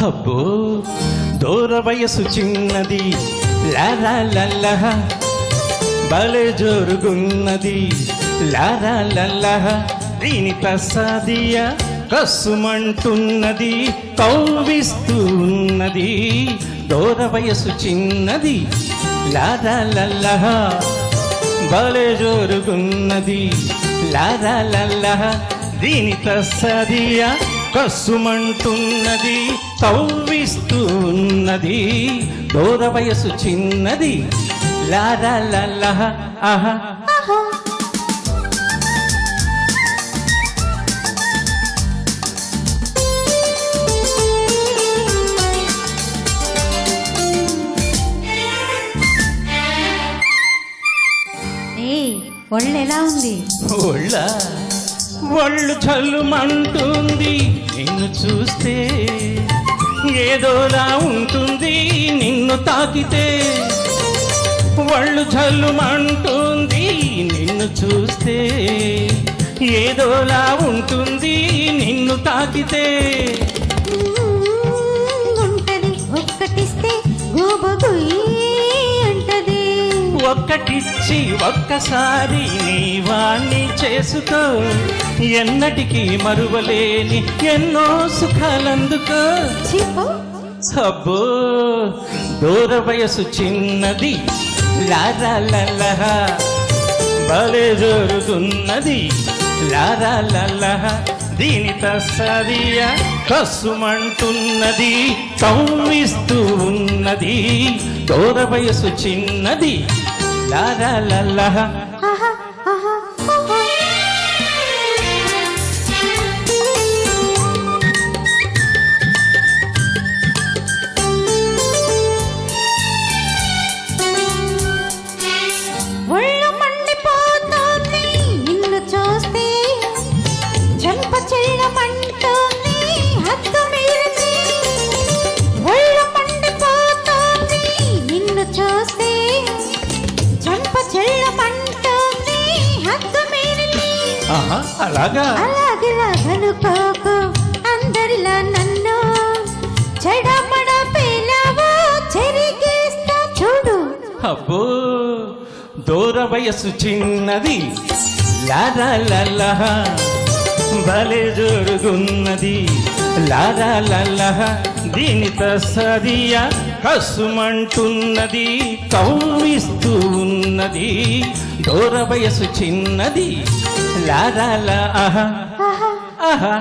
అబ్బో దూర వయసు చిన్నది లారా లల్లహ భలే జోరుగున్నది లారా లల్లహ దీని ప్రసాదియ కస్సుమంటున్నది కౌవిస్తూ ఉన్నది దూర వయసు చిన్నది లారా లల్లహ భలే జోరుగున్నది లారా లల్లహ దీని ప్రసాదియ కస్సుమంటున్నది కౌవిస్తూ ఉన్నది దూర వయసు చిన్నది లారా లల్లహ ఆహా ఒళ్ళు ఎలా ఉంది? ఒళ్ళు చల్లుమంటుంది నిన్ను చూస్తే, ఏదోలా ఉంటుంది నిన్ను తాకితే. ఒళ్ళు చల్లుమంటుంది నిన్ను చూస్తే, ఏదోలా ఉంటుంది నిన్ను తాకితే. ఉంటది ఒక్కటిస్తే గోబగుయి అంటది, ఒక్కటిచ్చి ఒక్కసారి నీ వాణ్ణి చేసుకో. ఎన్నటికీ మరువలేని ఎన్నో సుఖాలందుకో. అబ్బో దూర వయసు చిన్నది లారా లల్లహ భలే జోరుగున్నది లారా లల్లహ దీని తస్సదియ కస్సుమంటున్నది కౌవిస్తూ ఉన్నది దూర వయసు చిన్నది లారా లల్లహ. ఒళ్ళు మండిపోతుంది నిన్ను చూస్తే, చెంప చెల్లమంటుంది హద్దు మీరింది. ఒళ్ళు మండిపోతుంది నిన్ను చూస్తే, చెంప చెల్లమంటుంది హద్దు మీరింది. అలాగా అలాగిలా కనుకోకు, అందరిలా నన్ను చెడమడ పేలావో చెరిగేస్తా చూడు. అబ్బో దూర వయసు చిన్నది లారా లల్లహ భలే జోరుగున్నది లారా లల్లహ దీని తస్సదియ కస్సుమంటున్నది కౌవిస్తూ ఉన్నది దూర వయసు చిన్నది లారా లల్లహ. ఆహా